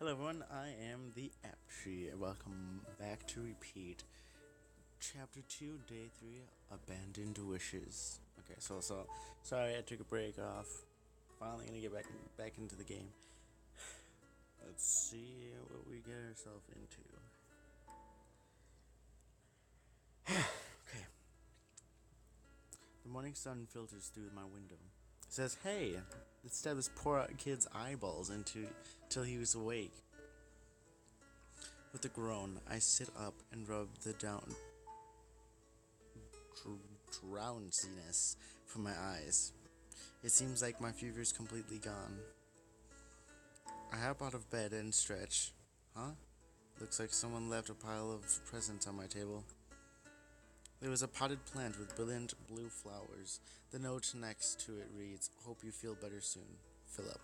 Hello everyone, I am the App Tree, and welcome back to Repeat. Chapter 2, Day 3, Abandoned Wishes. Okay, so sorry I took a break off. Finally gonna get back into the game. Let's see what we get ourselves into. Okay. The morning sun filters through my window. It says, "Hey, let's stab this poor kid's eyeballs into till he was awake." With a groan, I sit up and rub the drowsiness from my eyes. It seems like my fever is completely gone. I hop out of bed and stretch. Huh? Looks like someone left a pile of presents on my table. There was a potted plant with brilliant blue flowers. The note next to it reads, "Hope you feel better soon, Philip."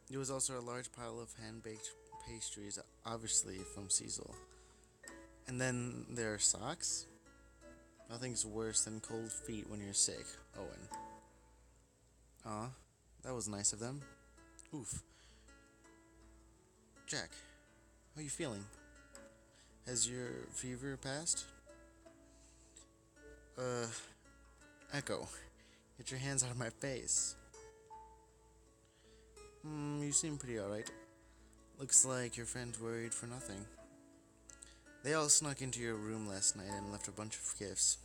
There was also a large pile of hand-baked pastries, obviously from Cecil. And then there are socks? Nothing's worse than cold feet when you're sick, Owen. Aw, that was nice of them. Oof. Jack, how are you feeling? Has your fever passed? Uh, Echo, get your hands out of my face. You seem pretty alright. Looks like your friends worried for nothing. They all snuck into your room last night and left a bunch of gifts.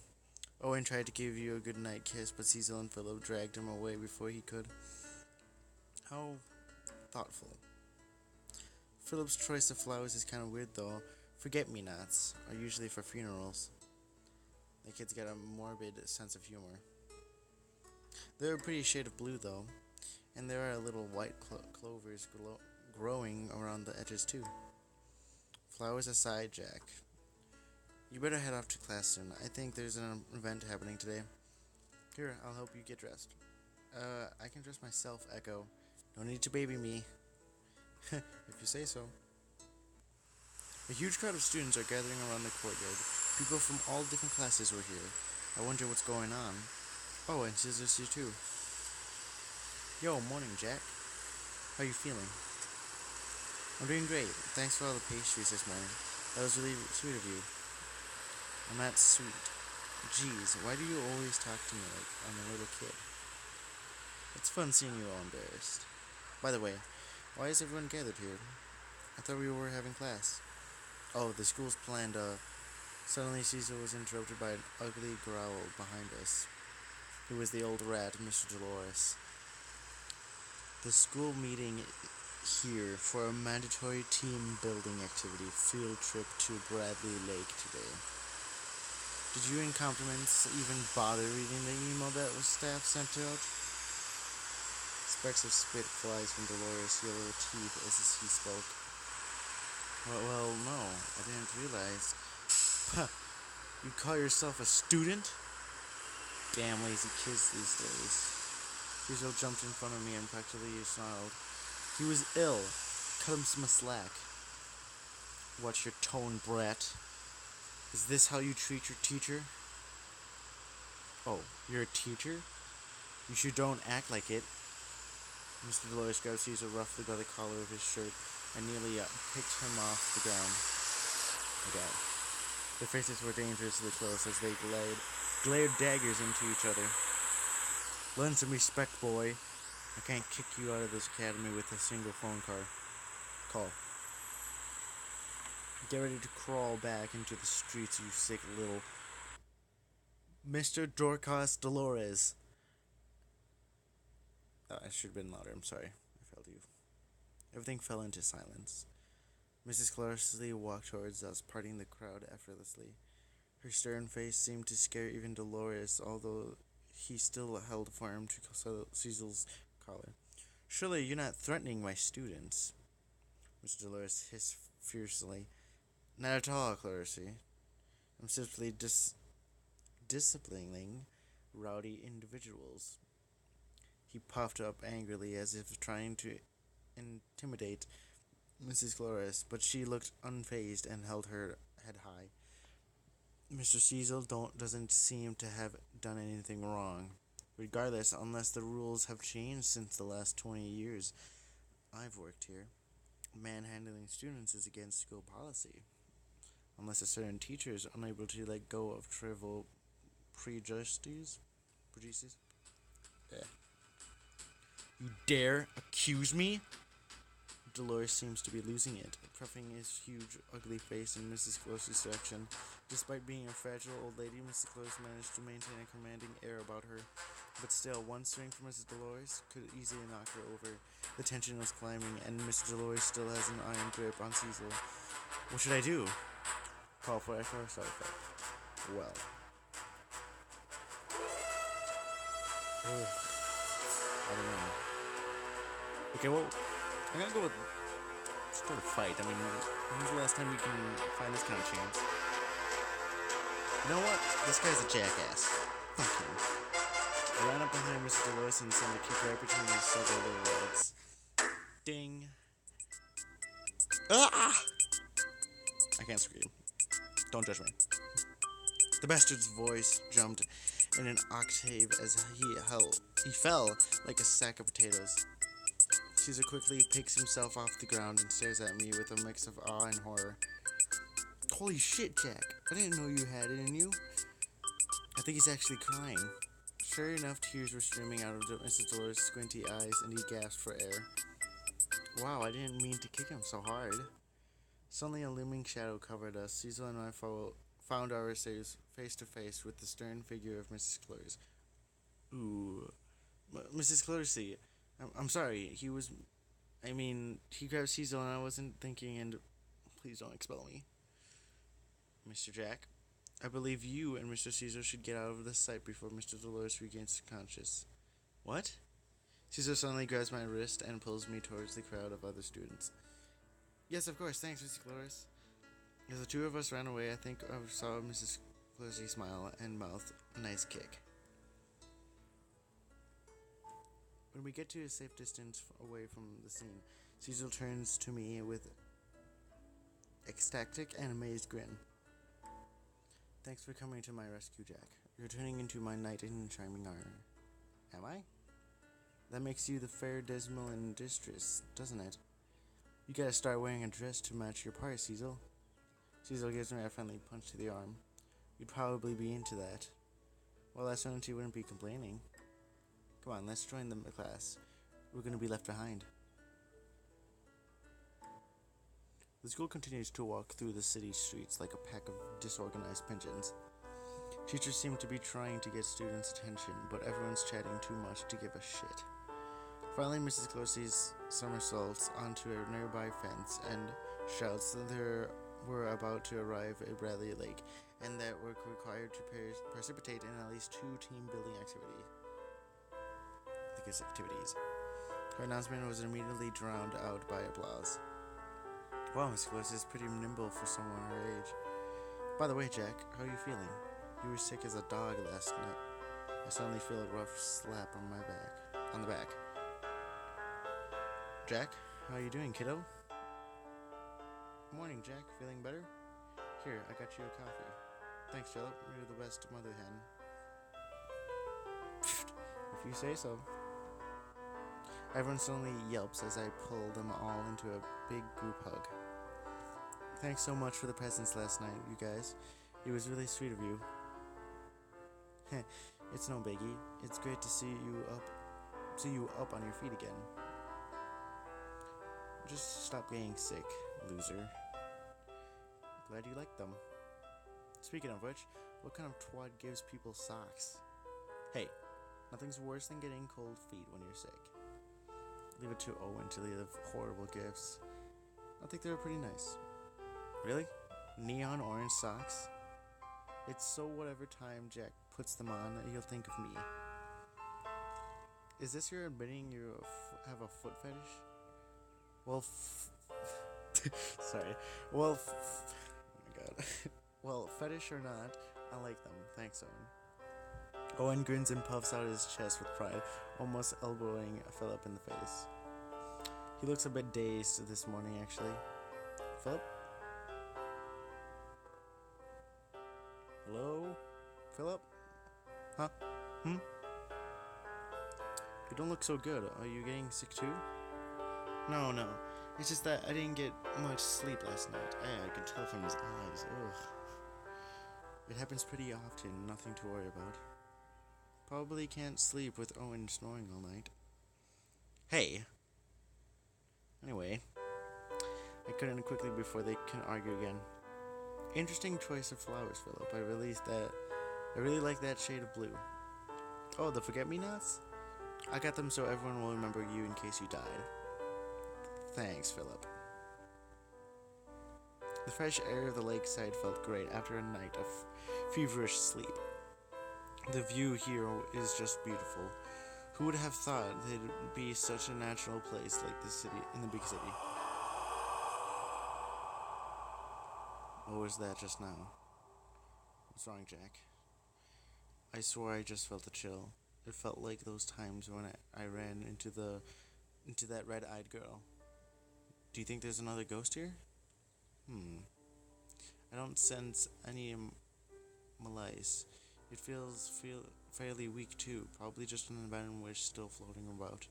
Owen tried to give you a goodnight kiss, but Cecil and Philip dragged him away before he could. How thoughtful. Philip's choice of flowers is kind of weird though. Forget-me-nots are usually for funerals. The kids got a morbid sense of humor. They're a pretty shade of blue though, and there are little white clovers growing around the edges too. Flowers aside, Jack. You better head off to class soon. I think there's an event happening today. Here, I'll help you get dressed. I can dress myself, Echo. No need to baby me. If you say so. A huge crowd of students are gathering around the courtyard. People from all different classes were here. I wonder what's going on. Oh, and Scissor's here too. Yo, morning, Jack. How you feeling? I'm doing great. Thanks for all the pastries this morning. That was really sweet of you. I'm not sweet. Jeez, why do you always talk to me like I'm a little kid? It's fun seeing you all embarrassed. By the way, why is everyone gathered here? I thought we were having class. Oh, the school's planned, Suddenly Cecil was interrupted by an ugly growl behind us. It was the old rat, Mr. Dolores. The school meeting here for a mandatory team building activity field trip to Bradley Lake today. Did you in compliments even bother reading the email that was staff sent out? Specks of spit flies from Dolores' yellow teeth as he spoke. Well, no, I didn't realize. Puh, you call yourself a student? Damn lazy kids these days. Cecil jumped in front of me and practically snarled. He was ill. Cut him some slack. Watch your tone, brat. Is this how you treat your teacher? Oh, you're a teacher? You sure don't act like it. Mr. Dolores grabbed Cecil roughly by the collar of his shirt and nearly picked him off the ground. Okay. Their faces were dangerously close as they glared daggers into each other. Lend some respect, boy. I can't kick you out of this academy with a single phone call. Get ready to crawl back into the streets, you sick little... Mr. Dorcas Dolores. Oh, I should have been louder, I'm sorry. I failed you. Everything fell into silence. Mrs. Clarsley walked towards us, parting the crowd effortlessly. Her stern face seemed to scare even Dolores, although he still held firm to Cecil's collar. Surely you're not threatening my students, Mr. Dolores hissed fiercely. Not at all, Clarcy. I'm simply disciplining rowdy individuals. He puffed up angrily as if trying to intimidate Mrs. Dolores, but she looked unfazed and held her head high. Mr. Cecil doesn't seem to have done anything wrong. Regardless, unless the rules have changed since the last 20 years I've worked here. Manhandling students is against school policy, unless a certain teacher is unable to let go of trivial prejudices. Prejudices? Yeah. You dare accuse me? Dolores seems to be losing it, puffing his huge, ugly face in Mrs. Close's direction. Despite being a fragile old lady, Mrs. Close managed to maintain a commanding air about her. But still, one swing from Mrs. Dolores could easily knock her over. The tension was climbing, and Mrs. Dolores still has an iron grip on Cecil. What should I do? Call for extra side effect. Well. I don't know. Okay, well, I'm gonna go with start a fight. I mean, when's the last time we can find this kind of chance? You know what? This guy's a jackass. Fuck him. I ran up behind Mr. Dolores and sent a kick right between his several little legs. Ding. Ah! I can't scream. Don't judge me. The bastard's voice jumped in an octave as he fell like a sack of potatoes. Caesar quickly picks himself off the ground and stares at me with a mix of awe and horror. Holy shit, Jack. I didn't know you had it in you. I think he's actually crying. Sure enough, tears were streaming out of Mrs. Dolores' squinty eyes, and he gasped for air. Wow, I didn't mean to kick him so hard. Suddenly, a looming shadow covered us. Cecil and I found ourselves face to face with the stern figure of Mrs. Close. Ooh. Mrs. Closey, I'm sorry. He grabbed Cecil and I wasn't thinking, and please don't expel me. Mr. Jack, I believe you and Mr. Caesar should get out of this sight before Mr. Dolores regains conscious. What? Caesar suddenly grabs my wrist and pulls me towards the crowd of other students. Yes, of course. Thanks, Mr. Dolores. As the two of us ran away, I think I saw Mrs. Closey smile and mouth a nice kick. When we get to a safe distance away from the scene, Cecil turns to me with ecstatic and amazed grin. Thanks for coming to my rescue, Jack. You're turning into my knight in shining armor. Am I? That makes you the fair dismal in distress, doesn't it? You gotta start wearing a dress to match your part, Cecil. Cecil gives me a friendly punch to the arm. You'd probably be into that. Well, I certainly wouldn't be complaining. Come on, let's join the class. We're gonna be left behind. The school continues to walk through the city streets like a pack of disorganized pigeons. Teachers seem to be trying to get students' attention, but everyone's chatting too much to give a shit. Finally, Mrs. Closey's somersaults onto a nearby fence and shouts that there were about to arrive at Bradley Lake, and that we're required to participate in at least 2 team-building activities. Her announcement was immediately drowned out by applause. Wow, Miss Close is pretty nimble for someone her age. By the way, Jack, how are you feeling? You were sick as a dog last night. I suddenly feel a rough slap on the back. Jack, how are you doing, kiddo? Morning, Jack. Feeling better? Here, I got you a coffee. Thanks, Philip. You're the best mother hen. If you say so. Everyone suddenly yelps as I pull them all into a big group hug. Thanks so much for the presents last night, you guys. It was really sweet of you. It's no biggie. It's great to see you up on your feet again. Just stop getting sick, loser. Glad you like them. Speaking of which, what kind of twat gives people socks? Hey, nothing's worse than getting cold feet when you're sick. Leave it to Owen to leave horrible gifts. I think they're pretty nice. Really? Neon orange socks? It's so whatever time Jack puts them on, you'll think of me. Is this your admitting you have a foot fetish? Well, sorry. Well, oh my god. Well, fetish or not, I like them. Thanks, Owen. Owen grins and puffs out his chest with pride, almost elbowing Philip in the face. He looks a bit dazed this morning, actually. Philip? Hello? Philip? Huh? You don't look so good. Are you getting sick too? No. It's just that I didn't get much sleep last night. I could tell from his eyes. Ugh. It happens pretty often, nothing to worry about. Probably can't sleep with Owen snoring all night. Hey! Anyway, I cut in quickly before they can argue again. Interesting choice of flowers, Philip. I really like that shade of blue. Oh, the forget-me-nots? I got them so everyone will remember you in case you died. Thanks, Philip. The fresh air of the lakeside felt great after a night of feverish sleep. The view here is just beautiful. Who would have thought there'd be such a natural place like this city in the big city? What was that just now? What's wrong, Jack? I swore I just felt a chill. It felt like those times when I ran into that red-eyed girl. Do you think there's another ghost here? I don't sense any malice. It feels fairly weak too. Probably just an abandoned wish still floating about.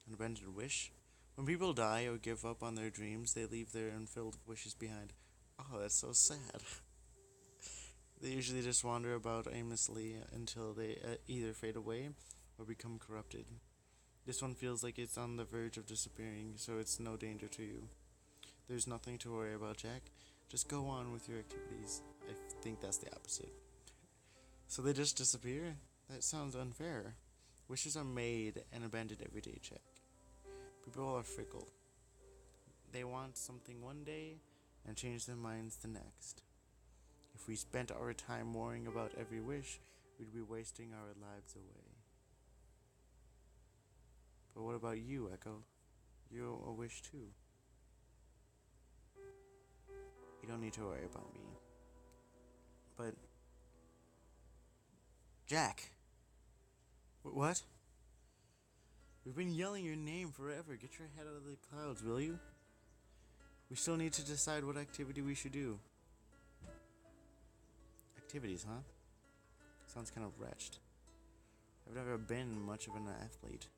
An abandoned wish? When people die or give up on their dreams, they leave their unfulfilled wishes behind. Oh, that's so sad. They usually just wander about aimlessly until they either fade away or become corrupted. This one feels like it's on the verge of disappearing, so it's no danger to you. There's nothing to worry about, Jack. Just go on with your activities. I think that's the opposite. So they just disappear? That sounds unfair. Wishes are made and abandoned every day, Jack. People are fickle. They want something one day and change their minds the next. If we spent our time worrying about every wish, we'd be wasting our lives away. But what about you, Echo? You're a wish too. You don't need to worry about me. But... Jack! What? We've been yelling your name forever. Get your head out of the clouds, will you? We still need to decide what activity we should do. Activities, huh? Sounds kind of wretched. I've never been much of an athlete.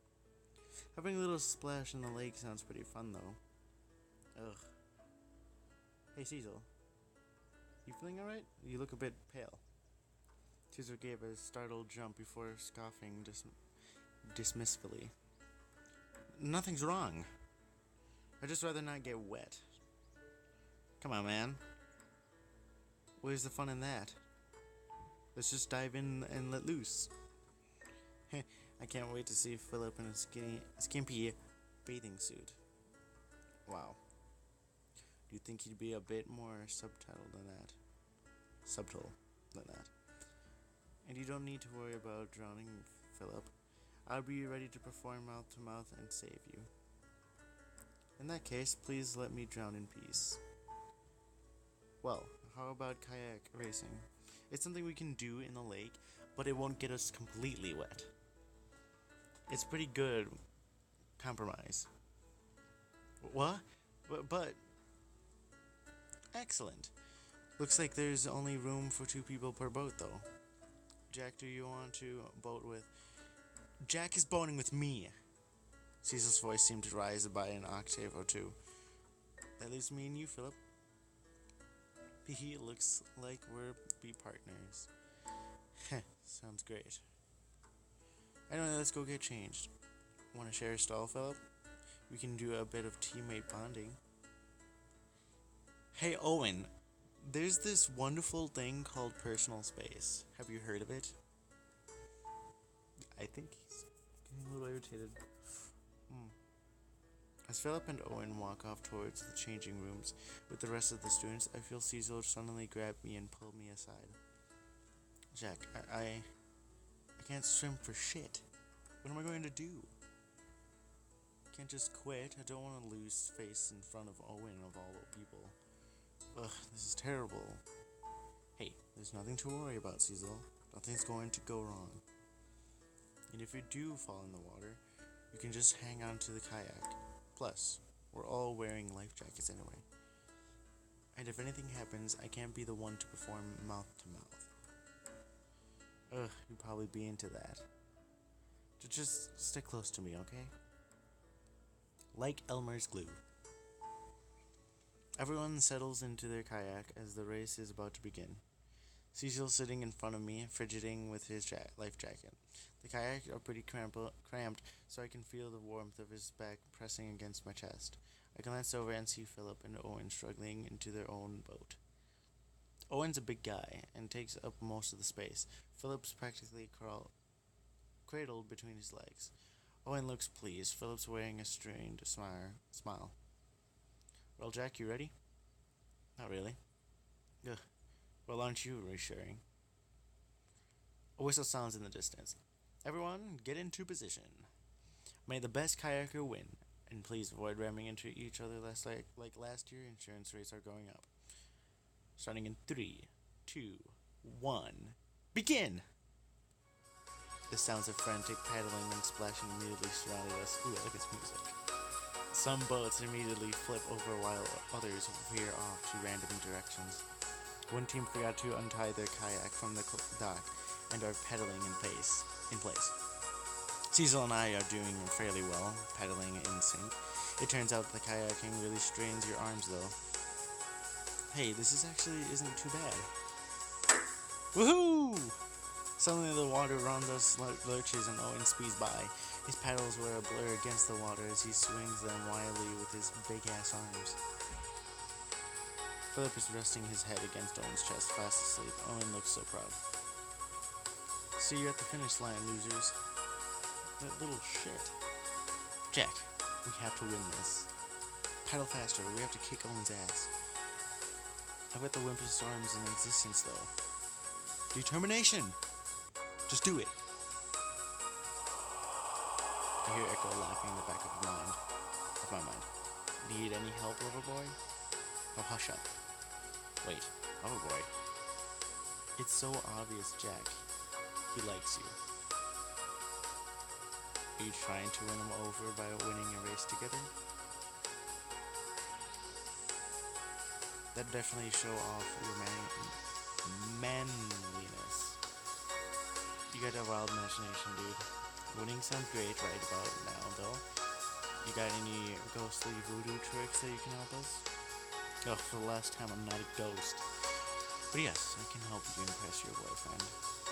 Having a little splash in the lake sounds pretty fun, though. Ugh. Hey, Cecil. You feeling alright? You look a bit pale. Cecil gave a startled jump before scoffing dismissively. Nothing's wrong. I'd just rather not get wet. Come on, man. Where's the fun in that? Let's just dive in and let loose. I can't wait to see Philip in a skimpy bathing suit. Wow. Do you think he'd be a bit more subtle than that? And you don't need to worry about drowning, Philip. I'll be ready to perform mouth to mouth and save you. In that case, please let me drown in peace. Well, how about kayak racing? It's something we can do in the lake, but it won't get us completely wet. It's pretty good compromise. What? But excellent. Looks like there's only room for 2 people per boat, though. Jack, do you want to boat with... Jack is boating with me. Cecil's voice seemed to rise by an octave or two. That leaves me and you, Philip. It looks like we're be partners. Heh, sounds great. Anyway, let's go get changed. Want to share a stall, Philip? We can do a bit of teammate bonding. Hey, Owen. There's this wonderful thing called personal space. Have you heard of it? I think he's getting a little irritated. As Philip and Owen walk off towards the changing rooms with the rest of the students, I feel Cecil suddenly grab me and pull me aside. Jack, I can't swim for shit. What am I going to do? Can't just quit. I don't want to lose face in front of Owen of all people. Ugh, this is terrible. Hey, there's nothing to worry about, Cecil. Nothing's going to go wrong. And if you do fall in the water, you can just hang on to the kayak. Plus, we're all wearing life jackets anyway. And if anything happens, I can't be the one to perform mouth to mouth. Ugh, you'd probably be into that. Just stick close to me, okay? Like Elmer's glue. Everyone settles into their kayak as the race is about to begin. Cecil's sitting in front of me, fidgeting with his life jacket. The kayak are pretty cramped, so I can feel the warmth of his back pressing against my chest. I glance over and see Philip and Owen struggling into their own boat. Owen's a big guy and takes up most of the space. Philip's practically cradled between his legs. Owen looks pleased. Philip's wearing a strained smile. Well, Jack, you ready? Not really. Ugh. Well, aren't you reassuring? A whistle sounds in the distance. Everyone, get into position. May the best kayaker win, and please avoid ramming into each other like last year. Insurance rates are going up. Starting in 3, 2, 1, begin! The sounds of frantic paddling and splashing immediately surrounded us. Ooh, I like this music. Some boats immediately flip over while others veer off to random directions. One team forgot to untie their kayak from the dock and are pedaling in place. Cecil and I are doing fairly well, paddling in sync. It turns out the kayaking really strains your arms though. Hey, this isn't too bad. Woohoo! Suddenly the water around us lurches and Owen speeds by. His paddles were a blur against the water as he swings them wildly with his big-ass arms. Philip is resting his head against Owen's chest, fast asleep. Owen looks so proud. See you at the finish line, losers. That little shit. Jack, we have to win this. Paddle faster, we have to kick Owen's ass. I've got the wimpest arms in existence, though. Determination! Just do it. I hear Echo laughing in the back of my mind. Need any help, Loverboy? Oh, hush up. Wait, Loverboy? It's so obvious, Jack. He likes you. Are you trying to win him over by winning a race together? That'd definitely show off your manliness. You got a wild imagination, dude. Winning sounds great right about now, though. You got any ghostly voodoo tricks that you can help us? Oh, for the last time, I'm not a ghost. But yes, I can help you impress your boyfriend.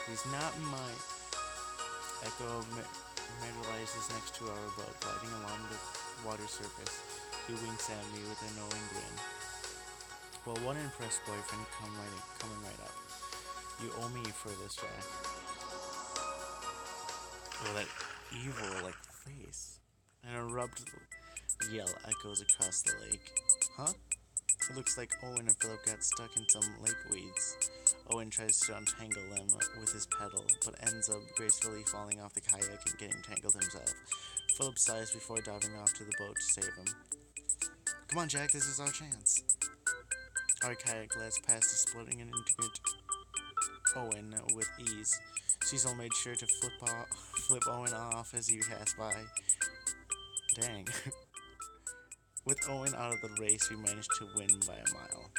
He's not mine. Echo materializes next to our boat, gliding along the water surface. He winks at me with a knowing grin. Well, one impressed boyfriend coming right up. You owe me for this, Jack. Oh, that evil, face. An abrupt yell echoes across the lake. Huh? It looks like Owen and Philip got stuck in some lake weeds. Owen tries to untangle them with his paddle, but ends up gracefully falling off the kayak and getting tangled himself. Philip sighs before diving off to the boat to save him. Come on, Jack, this is our chance. Our kayak glides past exploding and into Owen with ease. Cecil made sure to flip Owen off as he passed by. Dang. With Owen out of the race, we managed to win by a mile.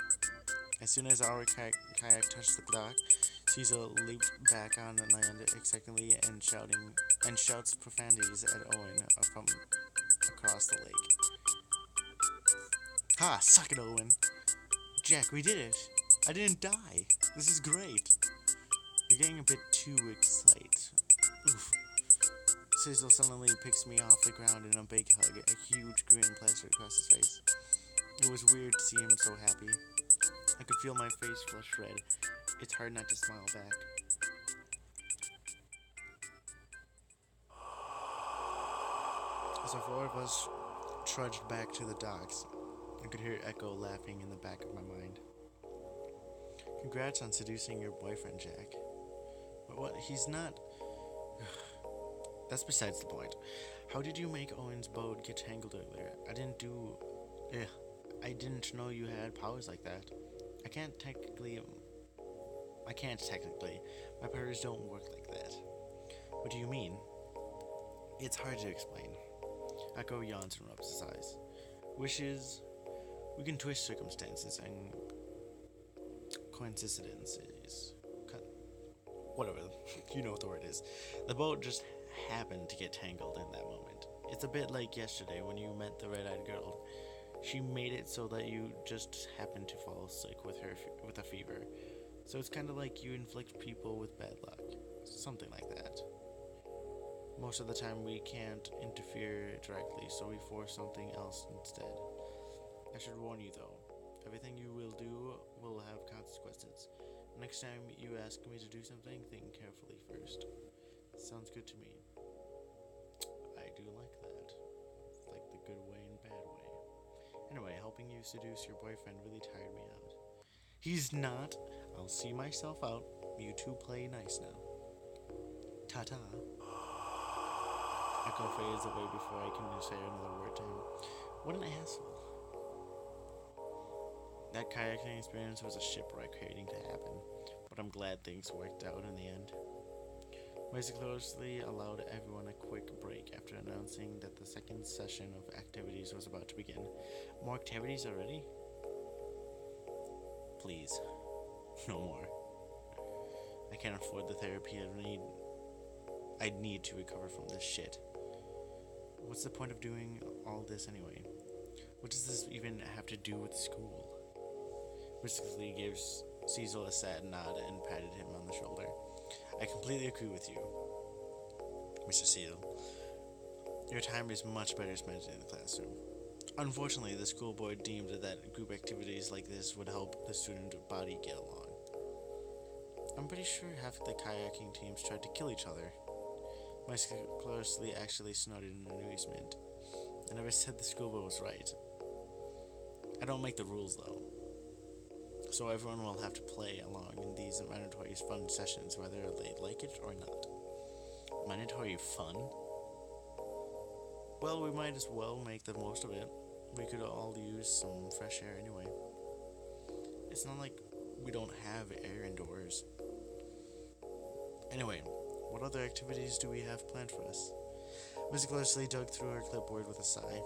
As soon as our kayak touched the dock, Cecil leaped back on the land excitedly and shouts profanities at Owen from across the lake. Ha! Suck it, Owen! Jack, we did it! I didn't die! This is great! You're getting a bit too excited. Oof. Cecil suddenly picks me off the ground in a big hug, a huge grin plastered across his face. It was weird to see him so happy. I could feel my face flush red. It's hard not to smile back. As the four of us trudged back to the docks, I could hear Echo laughing in the back of my mind. Congrats on seducing your boyfriend, Jack. But what? He's not... That's besides the point. How did you make Owen's boat get tangled earlier? I didn't know you had powers like that. I can't technically. My powers don't work like that. What do you mean? It's hard to explain. Echo yawns and rubs his eyes. Wishes. We can twist circumstances and coincidences. Whatever. You know what the word is. The boat just happened to get tangled in that moment. It's a bit like yesterday when you met the red-eyed girl. She made it so that you just happen to fall sick with a fever. So it's kind of like you inflict people with bad luck. Something like that. Most of the time we can't interfere directly, so we force something else instead. I should warn you though, everything you will do will have consequences. Next time you ask me to do something, think carefully first. Sounds good to me. I do like that. Like the good way and bad way. Anyway, helping you seduce your boyfriend really tired me out. He's not. I'll see myself out. You two play nice now. Ta-ta. Echo fades away before I can say another word to him. What an asshole. That kayaking experience was a shipwreck waiting to happen, but I'm glad things worked out in the end. Macy closely allowed everyone a quick break after announcing that the second session of activities was about to begin. More activities already? Please, no more. I can't afford the therapy I need to recover from this shit. What's the point of doing all this anyway? What does this even have to do with school? Whiskey gives Cecil a sad nod and patted him on the shoulder. I completely agree with you, Mr. Cecil. Your time is much better spent in the classroom. Unfortunately, the school board deemed that group activities like this would help the student body get along. I'm pretty sure half the kayaking teams tried to kill each other. My closely actually snorted in amusement. I never said the school board was right. I don't make the rules though. So everyone will have to play along in these mandatory fun sessions whether they like it or not. Mandatory fun? Well, we might as well make the most of it. We could all use some fresh air anyway. It's not like we don't have air indoors. Anyway, what other activities do we have planned for us? Miss Leslie dug through her clipboard with a sigh.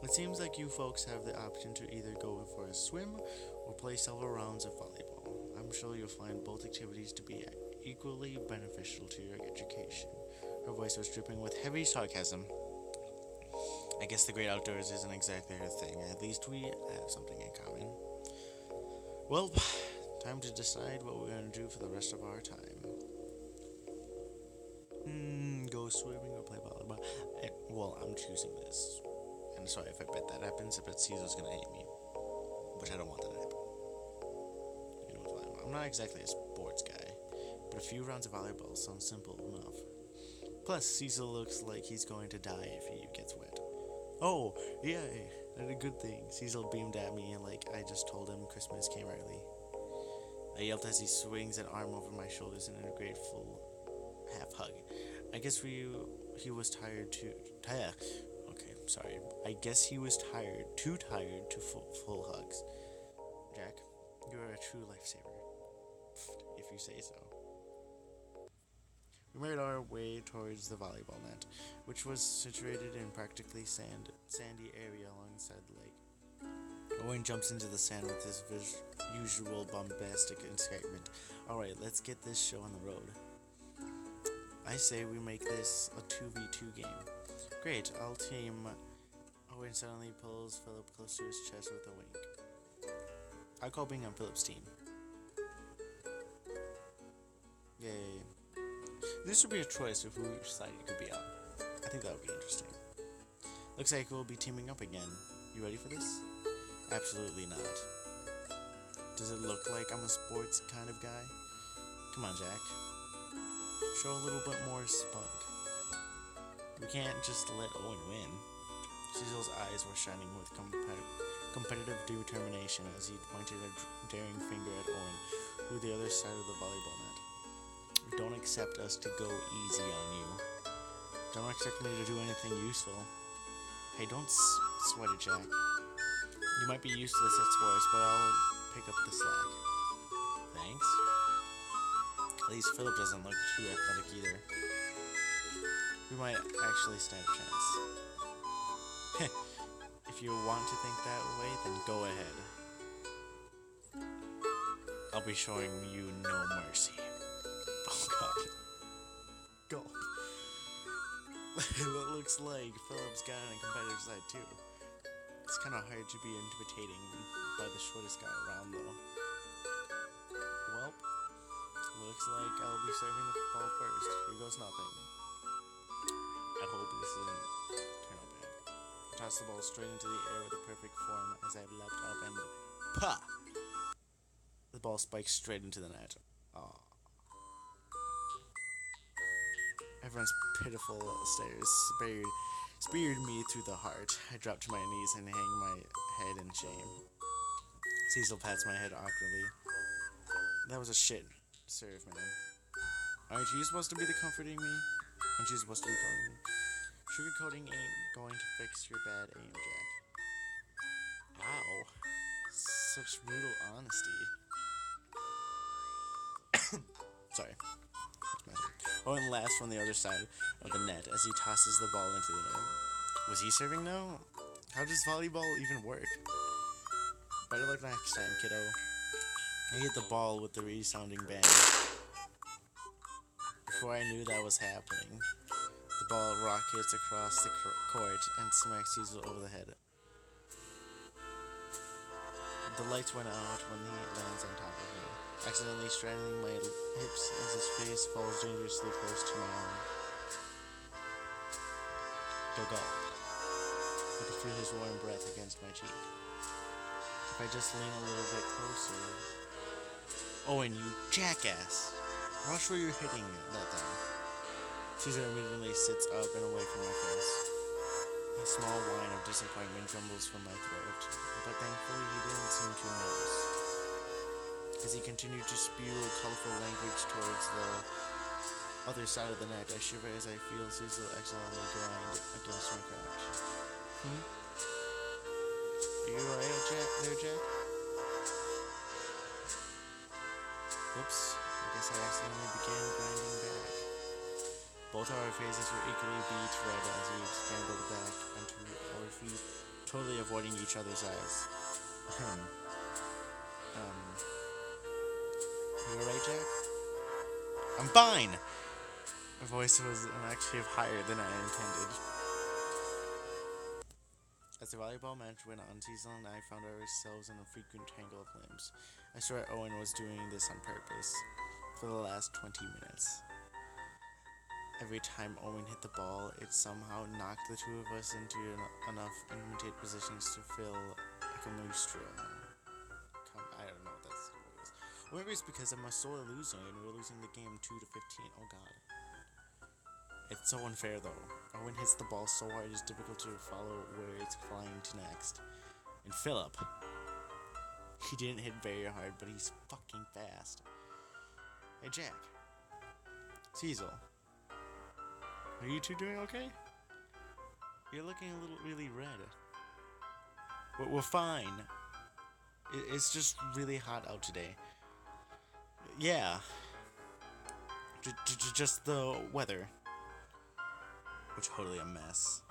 It seems like you folks have the option to either go for a swim or play several rounds of volleyball. I'm sure you'll find both activities to be equally beneficial to your education. Her voice was dripping with heavy sarcasm. I guess the great outdoors isn't exactly her thing. At least we have something in common. Well, time to decide what we're going to do for the rest of our time. Go swimming or play volleyball. Well, I'm choosing this. And sorry if I bet that happens, but Caesar's gonna hate me. Which I don't want that to happen. You know what, I'm not exactly a sports guy, but a few rounds of volleyball sounds simple enough. Plus, Cecil looks like he's going to die if he gets wet. Oh, yay, that's a good thing. Cecil beamed at me like I just told him Christmas came early. I yelled as he swings an arm over my shoulders in a grateful half hug. I guess he was tired too. Okay, sorry. I guess he was too tired to full hugs. Jack, you're a true lifesaver, if you say so. We made our way towards the volleyball net, which was situated in practically sandy area alongside the lake. Owen jumps into the sand with his usual bombastic excitement. Alright, let's get this show on the road. I say we make this a 2v2 game. Great, I'll team. Owen suddenly pulls Philip close to his chest with a wink. I call being on Philip's team. Yay. This would be a choice of who each side you could be on. I think that would be interesting. Looks like we'll be teaming up again. You ready for this? Absolutely not. Does it look like I'm a sports kind of guy? Come on, Jack. Show a little bit more spunk. We can't just let Owen win. Cecil's eyes were shining with competitive determination as he pointed a daring finger at Owen, who the other side of the volleyball net. Don't expect us to go easy on you. Don't expect me to do anything useful. Hey, don't sweat it, Jack. You might be useless at sports, but I'll pick up the slack. Thanks. At least Philip doesn't look too athletic either. We might actually stand a chance. If you want to think that way, then go ahead. I'll be showing you no mercy. Oh god. Go. It looks like Philip's got on a competitive side too. It's kind of hard to be intimidating by the shortest guy around, though. Well, looks like I'll be serving the ball first. Here goes nothing. I hope this doesn't turn out bad. I toss the ball straight into the air with a perfect form as I leapt up and pa! The ball spikes straight into the net. Aww. Everyone's pitiful stares speared me through the heart. I drop to my knees and hang my head in shame. Cecil pats my head awkwardly. That was a shit serve, man. Aren't you supposed to be the comforting me? Aren't you supposed to be comforting me? Sugarcoating ain't going to fix your bad aim, Jack. Ow. Such brutal honesty. Sorry. Owen laughs from the other side of the net as he tosses the ball into the air. Was he serving now? How does volleyball even work? Better luck next time, kiddo. I hit the ball with the resounding bang. Before I knew that was happening, the ball rockets across the court and smacks Cecil over the head. The lights went out when he lands on top of me, accidentally straddling my hips as his face falls dangerously close to my arm. Go. I could feel his warm breath against my cheek. If I just lean a little bit closer... Owen, you jackass! Watch where you're hitting that thing. Caesar immediately sits up and away from my face. A small whine of disappointment trembles from my throat, but thankfully he didn't seem to notice. As he continued to spew colorful language towards the other side of the net, I shiver as I feel Cecil accidentally grind against my crotch. Are you alright there, Jack? Whoops, I guess I accidentally began grinding back. Both our faces were equally beet red as we scrambled back onto our feet, totally avoiding each other's eyes. You alright, Jack? I'm fine! Her voice was an octave higher than I intended. As the volleyball match went on, Cecil and I found ourselves in a frequent tangle of limbs. I swear Owen was doing this on purpose for the last 20 minutes. Every time Owen hit the ball, it somehow knocked the two of us into enough intimate positions to feel like a moose straw. I don't know what that's what it is. Or maybe it's because I'm sore losing and we're losing the game 2-15. Oh god. It's so unfair though. Owen hits the ball so hard it's difficult to follow where it's flying to next. And Philip, he didn't hit very hard, but he's fucking fast. Hey Jack. Cecil. Are you two doing okay? You're looking a little really red. We're fine. It's just really hot out today. Yeah. Just the weather. We're totally a mess.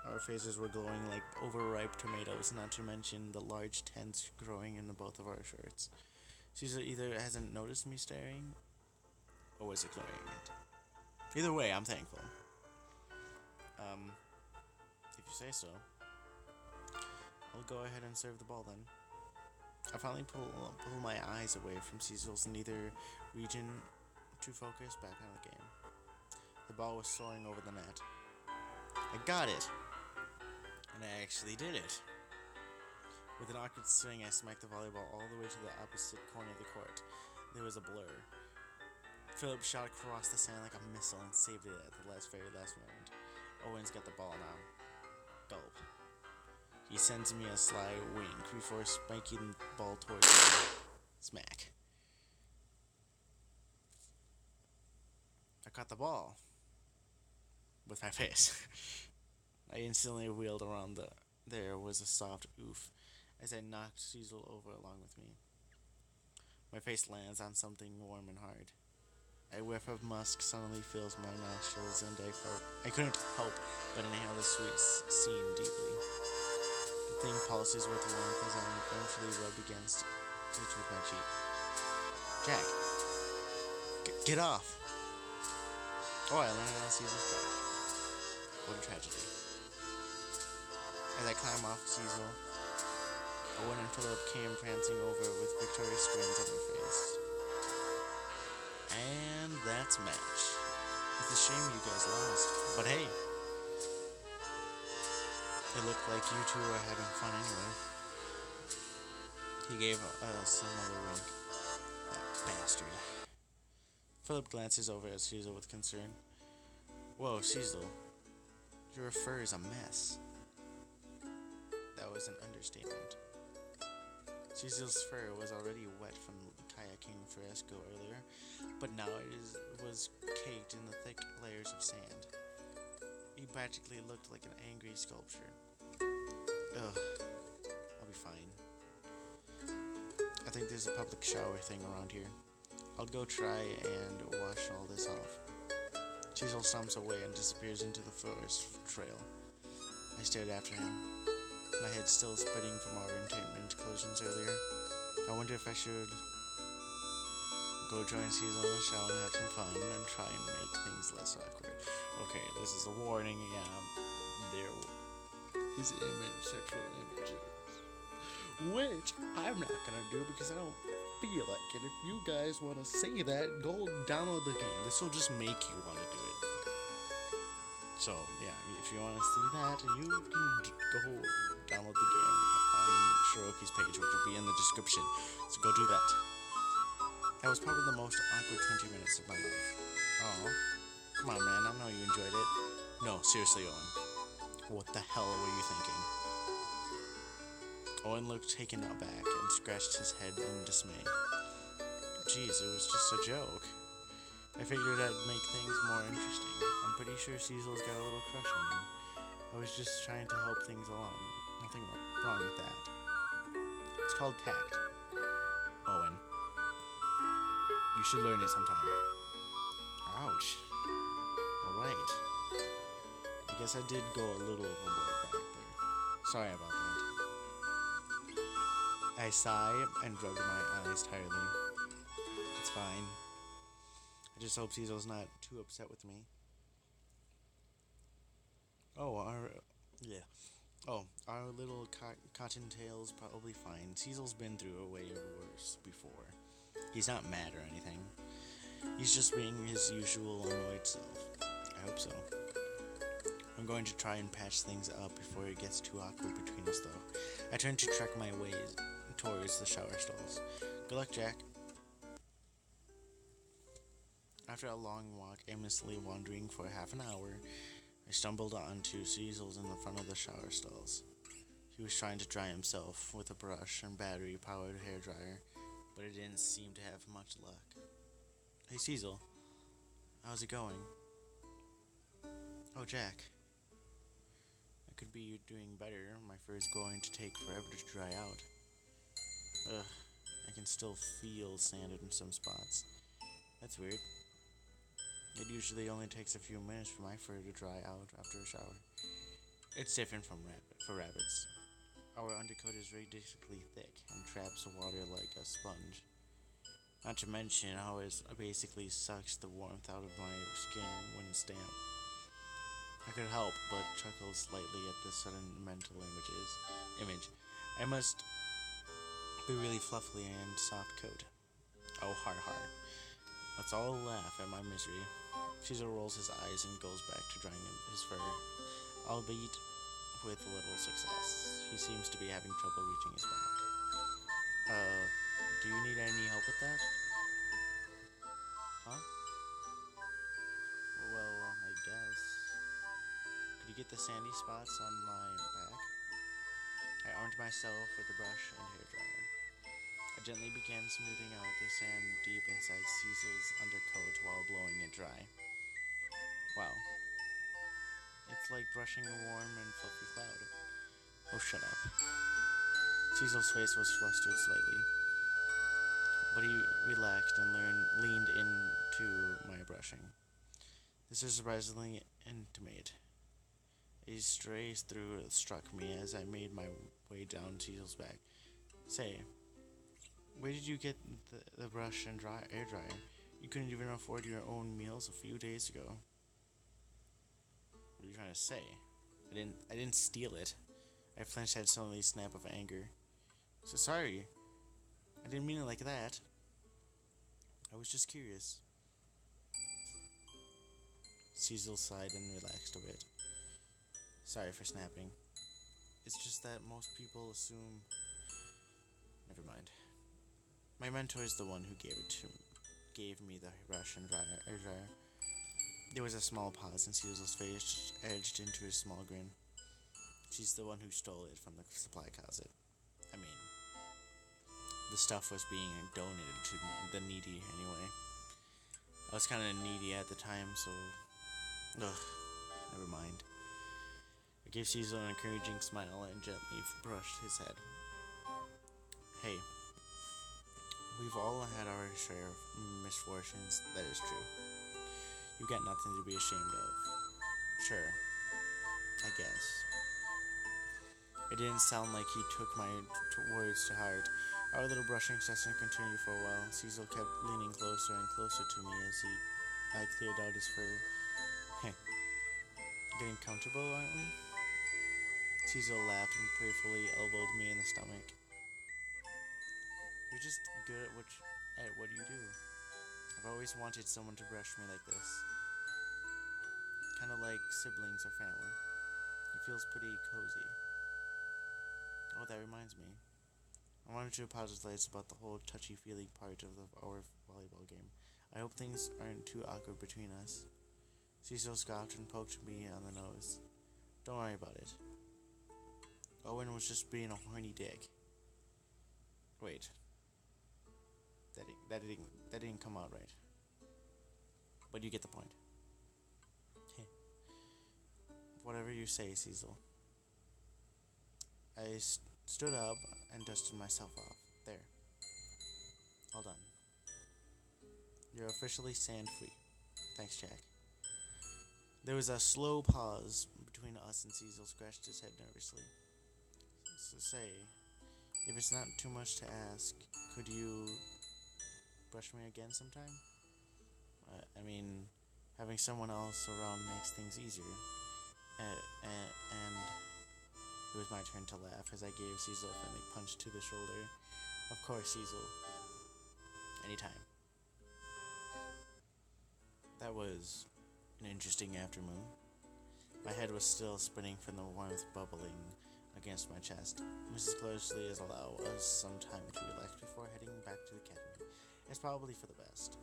Our faces were glowing like overripe tomatoes, not to mention the large tents growing in both of our shirts. Caesar either hasn't noticed me staring, or was ignoring it. Either way, I'm thankful. If you say so. I'll go ahead and serve the ball then. I finally pull my eyes away from Cecil's nether region to focus back on the game. The ball was soaring over the net. I got it! And I actually did it. With an awkward swing, I smacked the volleyball all the way to the opposite corner of the court. There was a blur. Philip shot across the sand like a missile and saved it at the very last moment. Owen's got the ball now. Gulp. He sends me a sly wink before spiking the ball towards me. Smack. I caught the ball. With my face. I instantly wheeled around. There was a soft oof as I knocked Cecil over along with me. My face lands on something warm and hard. A whiff of musk suddenly fills my nostrils, and I couldn't help but inhale the sweet scene deeply. The thing pulses with warmth as I eventually rub against it with my cheek. Jack! Get off! Oh, I landed on Cecil's back. What a tragedy. As I climb off Cecil, Owen and Philip came prancing over with victorious grins on their face. And that's a match. It's a shame you guys lost. But hey, it looked like you two were having fun anyway. He gave us another wink. That bastard. Philip glances over at Cecil with concern. Whoa, Cecil. Your fur is a mess. That was an understatement. Cecil's fur was already wet from kayaking Fresco earlier, but now it was caked in the thick layers of sand. He practically looked like an angry sculpture. Ugh, I'll be fine. I think there's a public shower thing around here. I'll go try and wash all this off. Cecil stumps away and disappears into the forest trail. I stared after him, my head still spinning from our entertainment collisions earlier. I wonder if I should go join Cecil in the shower and have some fun and try and make things less awkward. Okay, this is a warning again. There is sexual images, which I'm not gonna do because I don't feel like it. If you guys want to say that, go download the game. This will just make you want to do it. So yeah, if you want to see that, you can go download the game on Shiroki's page, which will be in the description. So go do that. That was probably the most awkward 20 minutes of my life. Oh, come on, man. I know you enjoyed it. No, seriously, Owen. What the hell were you thinking? Owen looked taken aback and scratched his head in dismay. Jeez, it was just a joke. I figured I'd make things more interesting. I'm pretty sure Cecil's got a little crush on you. I was just trying to help things along. Nothing wrong with that. It's called tact. Owen. You should learn it sometime. Ouch. Alright. I guess I did go a little overboard back there. Sorry about that. I sigh and rubbed my eyes tiredly. It's fine. I just hope Cecil's not too upset with me. Our little cottontail's probably fine. Cecil's been through a way worse before. He's not mad or anything. He's just being his usual annoyed self. I hope so. I'm going to try and patch things up before it gets too awkward between us, though. I turn to trek my way towards the shower stalls. Good luck, Jack. After a long walk, aimlessly wandering for half an hour, I stumbled onto Cecil's in the front of the shower stalls. He was trying to dry himself with a brush and battery-powered hairdryer, but it didn't seem to have much luck. Hey, Cecil. How's it going? Oh, Jack. I could be doing better. My fur is going to take forever to dry out. Ugh, I can still feel sand in some spots. That's weird. It usually only takes a few minutes for my fur to dry out after a shower. It's different for rabbits. Our undercoat is ridiculously thick and traps water like a sponge. Not to mention how it basically sucks the warmth out of my skin when it's damp. I could help but chuckle slightly at the sudden mental image. I must be really fluffy and soft coat. Oh, har har. Let's all laugh at my misery. Caesar rolls his eyes and goes back to drying his fur, albeit with little success. He seems to be having trouble reaching his back. Do you need any help with that? Huh? Well, I guess. Could you get the sandy spots on my back? I armed myself with a brush and hairdryer. I gently began smoothing out the sand deep inside Cecil's undercoat while blowing it dry. Wow. It's like brushing a warm and fluffy cloud. Oh, shut up. Cecil's face was flustered slightly, but he relaxed and leaned into my brushing. This is surprisingly intimate. A stray through struck me as I made my way down Cecil's back. Say, where did you get the brush and air dryer? You couldn't even afford your own meals a few days ago. What are you trying to say? I didn't steal it. I flinched at suddenly snap of anger. So sorry. I didn't mean it like that. I was just curious. Cecil sighed and relaxed a bit. Sorry for snapping. It's just that most people assume. Never mind. My mentor is the one who gave me the Russian dryer. There was a small pause and Cecil's face edged into a small grin. She's the one who stole it from the supply closet. I mean, the stuff was being donated to the needy anyway. I was kind of needy at the time, so. Ugh, never mind. I gave Cecil an encouraging smile and gently brushed his head. Hey, we've all had our share of misfortunes, that is true. You've got nothing to be ashamed of. Sure, I guess. It didn't sound like he took my words to heart. Our little brushing session continued for a while. Cecil kept leaning closer and closer to me as I cleared out his fur. Hey, getting comfortable, aren't we? Cecil laughed and prayerfully elbowed me in the stomach. You're just good at what you do. I've always wanted someone to brush me like this. Kind of like siblings or family. It feels pretty cozy. Oh, that reminds me. I wanted to apologize about the whole touchy-feely part of our volleyball game. I hope things aren't too awkward between us. Cecil scoffed and poked me on the nose. Don't worry about it. Owen was just being a horny dick. Wait. That didn't come out right. But you get the point. Whatever you say, Cecil. I stood up and dusted myself off. There. All done. You're officially sand-free. Thanks, Jack. There was a slow pause between us, and Cecil scratched his head nervously. So say, if it's not too much to ask, could you brush me again sometime? I mean, having someone else around makes things easier. And it was my turn to laugh as I gave Cecil a friendly punch to the shoulder. Of course, Cecil. Anytime. That was an interesting afternoon. My head was still spinning from the warmth bubbling against my chest. Mrs. Closely has allowed us some time to relax before heading back to the academy. It's probably for the best.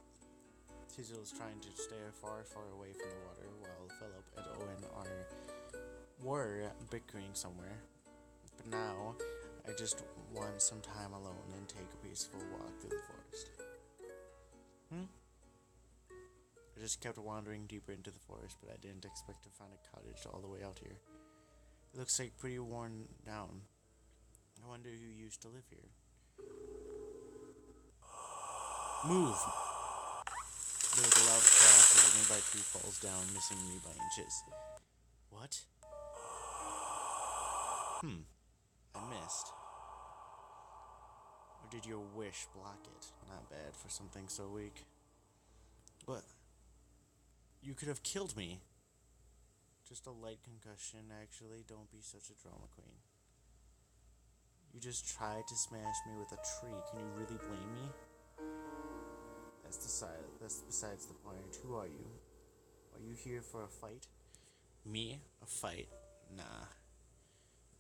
Cecil was trying to stay far, far away from the water while Philip and Owen were bickering somewhere. But now, I just want some time alone and take a peaceful walk through the forest. I just kept wandering deeper into the forest, but I didn't expect to find a cottage all the way out here. It looks like pretty worn down. I wonder who used to live here. Move! There was a loud crash as a nearby tree falls down, missing me by inches. What? I missed. Or did your wish block it? Not bad for something so weak. What? You could have killed me. Just a light concussion, actually. Don't be such a drama queen. You just tried to smash me with a tree. Can you really blame me? That's besides the point. Who are you? Are you here for a fight? Me? A fight? Nah.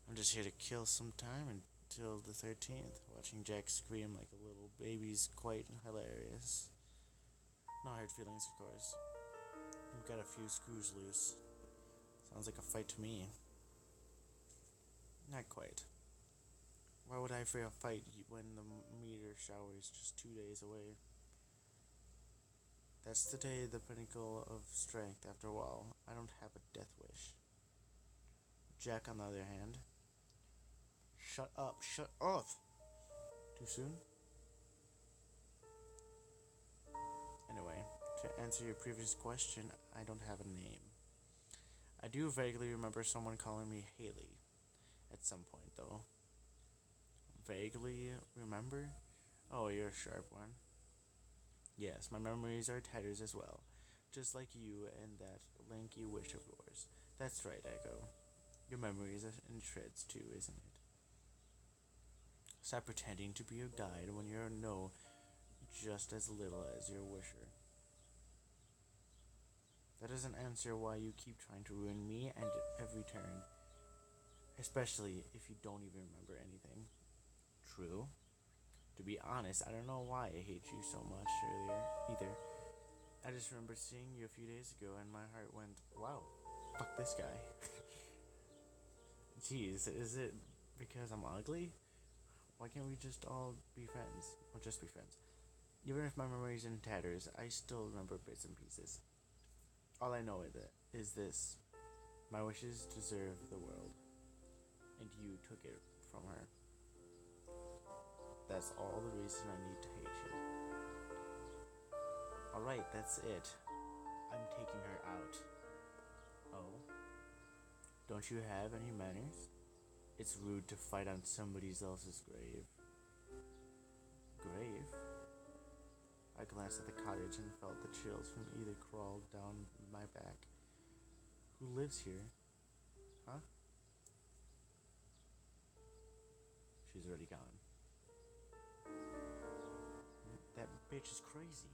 I'm just here to kill some time until the 13th. Watching Jack scream like a little baby's quite hilarious. No hard feelings, of course. We've got a few screws loose. Sounds like a fight to me. Not quite. Why would I fear a fight when the meteor shower is just 2 days away? That's the day, the pinnacle of strength. After all, I don't have a death wish. Jack, on the other hand. Shut up. Shut up! Too soon? Anyway, to answer your previous question, I don't have a name. I do vaguely remember someone calling me Haley at some point, though. Vaguely remember? Oh, you're a sharp one. Yes, my memories are tatters as well, just like you and that lanky wish of yours. That's right, Echo. Your memory is in shreds too, isn't it? Stop pretending to be a guide when you know just as little as your wisher. That doesn't answer why you keep trying to ruin me and every turn. Especially if you don't even remember anything. True. To be honest, I don't know why I hate you so much earlier either. I just remember seeing you a few days ago and my heart went, wow, fuck this guy. Jeez, is it because I'm ugly? Why can't we just all be friends? Or just be friends? Even if my memory's in tatters, I still remember bits and pieces. All I know is this. My wishes deserve the world. And you took it from her. That's all the reason I need to hate you. Alright, that's it. I'm taking her out. Oh? Don't you have any manners? It's rude to fight on somebody else's grave. Grave? I glanced at the cottage and felt the chills from either crawl down my back. Who lives here? Huh? She's already gone. That bitch is crazy.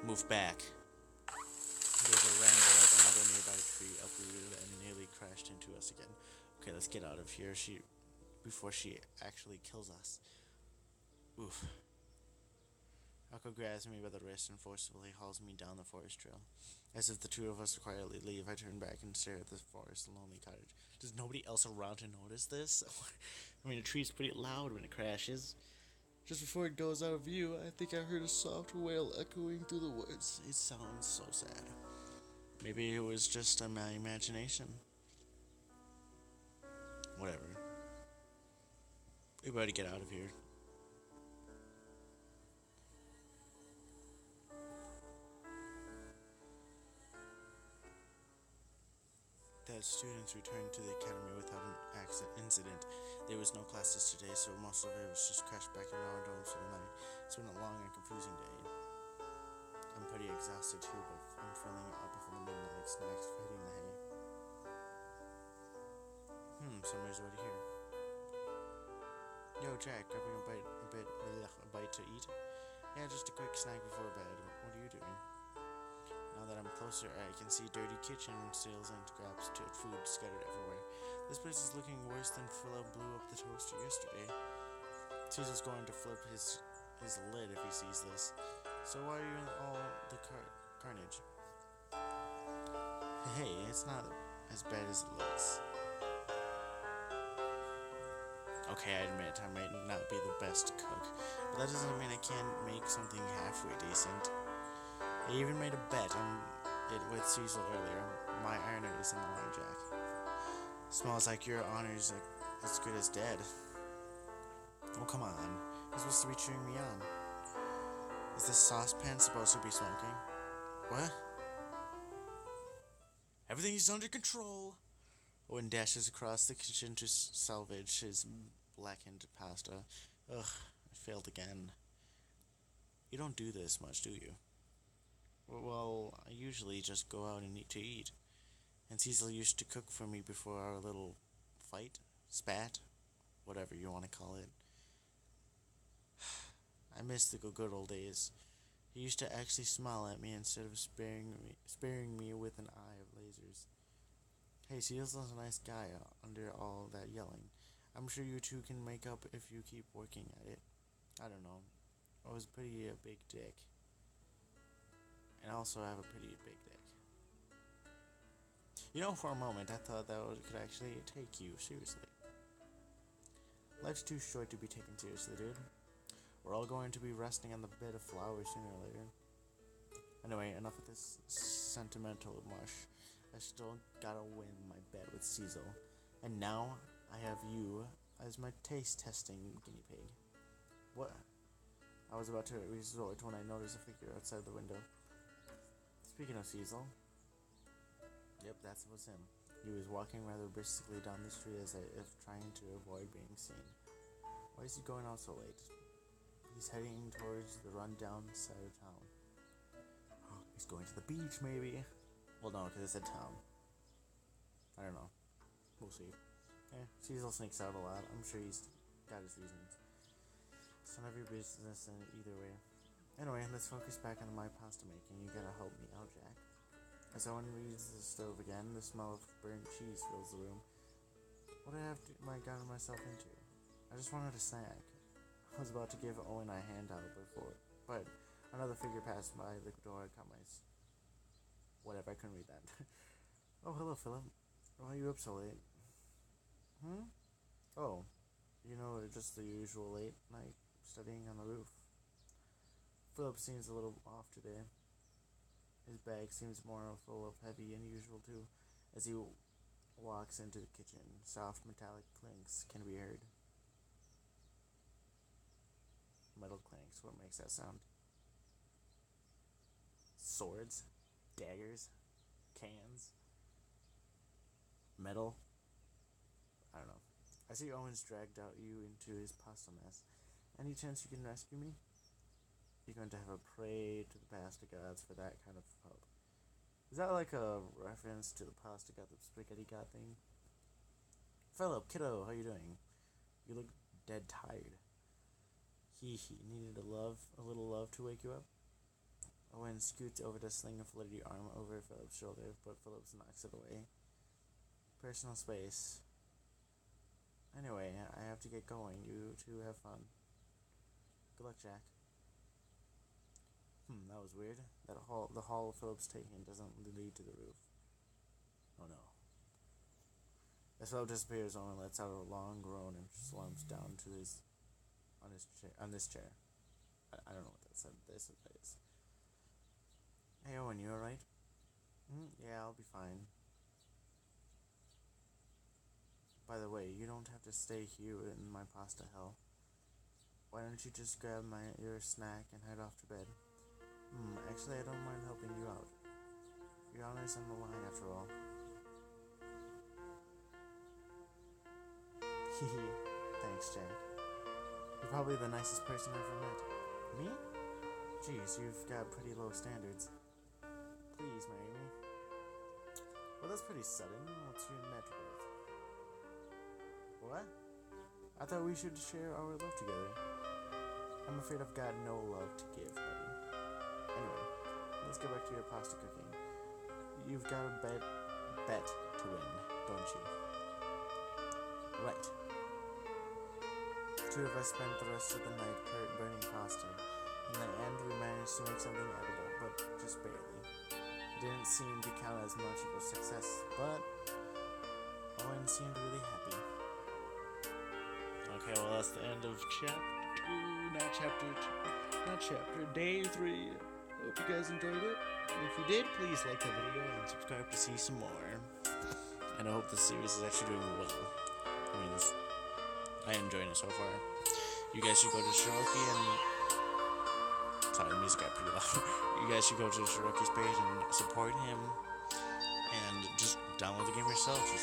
Move back. There's a ramble as another nearby tree uprooted and nearly crashed into us again. Okay, let's get out of here. Before she actually kills us. Oof. Akko grabs me by the wrist and forcibly hauls me down the forest trail. As if the two of us quietly leave, I turn back and stare at the forest lonely cottage. Does nobody else around to notice this? I mean, a tree's pretty loud when it crashes. Just before it goes out of view, I think I heard a soft wail echoing through the woods. It sounds so sad. Maybe it was just my imagination. Whatever. We better get out of here. That students returned to the academy without an incident. There was no classes today, so most of it was just crashed back in our dorms for the night. It's been a long and confusing day. I'm pretty exhausted too, but I'm filling up for the midnight snacks for hitting the hay. Summer's already here. Yo, Jack, grabbing a bite to eat? Yeah, just a quick snack before bed. What are you doing? Now that I'm closer, I can see dirty kitchen sales and scraps of food scattered everywhere. This place is looking worse than Philip blew up the toaster yesterday. Caesar's going to flip his lid if he sees this. So why are you in all the carnage? Hey, it's not as bad as it looks. Okay, I admit, I might not be the best cook, but that doesn't mean I can't make something halfway decent. I even made a bet on it with Cecil earlier. My honor is in the line, Jack. Smells like your honor's as good as dead. Oh, come on. You're supposed to be cheering me on. Is this saucepan supposed to be smoking? What? Everything is under control. Owen dashes across the kitchen to salvage his blackened pasta. Ugh, I failed again. You don't do this much, do you? Well, I usually just go out and eat. And Cecil used to cook for me before our little fight, spat, whatever you want to call it. I miss the good old days. He used to actually smile at me instead of sparing me with an eye of lasers. Hey, Cecil's a nice guy under all that yelling. I'm sure you two can make up if you keep working at it. I don't know. I was pretty big dick. And also I have a pretty big dick. You know, for a moment, I thought that could actually take you seriously. Life's too short to be taken seriously, dude. We're all going to be resting on the bed of flowers sooner or later. Anyway, enough of this sentimental mush. I still gotta win my bet with Cecil. And now, I have you as my taste testing guinea pig. What? I was about to resort when I noticed a figure outside the window. Speaking of Cecil. Yep, that was him. He was walking rather briskly down the street as if trying to avoid being seen. Why is he going out so late? He's heading towards the run-down side of town. Oh, he's going to the beach, maybe? Well, no, because it said town. I don't know. We'll see. Cecil sneaks out a lot. I'm sure he's got his reasons. It's none of your business in either way. Anyway, let's focus back on my pasta making. You gotta help me out, Jack. As Owen reads the stove again, the smell of burnt cheese fills the room. What am I gotten myself into? I just wanted a snack. I was about to give Owen a handout but another figure passed by the door and caught my... Whatever, I couldn't read that. Oh, hello, Philip. Why are you up so late? Oh, just the usual late night studying on the roof. Philip seems a little off today. His bag seems more full of heavy than usual, too. As he walks into the kitchen, soft metallic clinks can be heard. Metal clanks, what makes that sound? Swords? Daggers? Cans? Metal? I don't know. I see Owen's dragged out you into his pasta mess. Any chance you can rescue me? You're going to have a pray to the pasta gods for that kind of help. Is that like a reference to the pasta god, the spaghetti god thing? Philip, kiddo, how you doing? You look dead tired. He needed a little love to wake you up. Owen scoots over to sling a flirty arm over Philip's shoulder, but Philip knocks it away. Personal space. Anyway, I have to get going. You two have fun. Good luck, Jack. That was weird. The hall Philip's taking doesn't lead to the roof. Oh no. As Philip disappears, Owen lets out a long groan and slumps down to on this chair. I don't know what that said. That is. Hey Owen, you alright? Yeah, I'll be fine. By the way, you don't have to stay here in my pasta hell. Why don't you just grab your snack and head off to bed? Actually, I don't mind helping you out. Your honor's on the line after all. Hehe. Thanks, Jack. You're probably the nicest person I've ever met. Me? Jeez, you've got pretty low standards. Please marry me. Well, that's pretty sudden. What's your net worth? What? I thought we should share our love together. I'm afraid I've got no love to give, buddy. Anyway, let's get back to your pasta cooking. You've got a bet to win, don't you? Right. Two of us spent the rest of the night burning pasta. In the end, we managed to make something edible, but just barely. It didn't seem to count as much of a success, but Owen seemed really happy. Okay, well that's the end of day 3. Hope you guys enjoyed it. And if you did, please like the video and subscribe to see some more. And I hope this series is actually doing well. I'm enjoying it so far. You guys should go to Shirokoi and... Sorry, the music got pretty loud. You guys should go to Shiroki's page and support him. And just download the game yourself.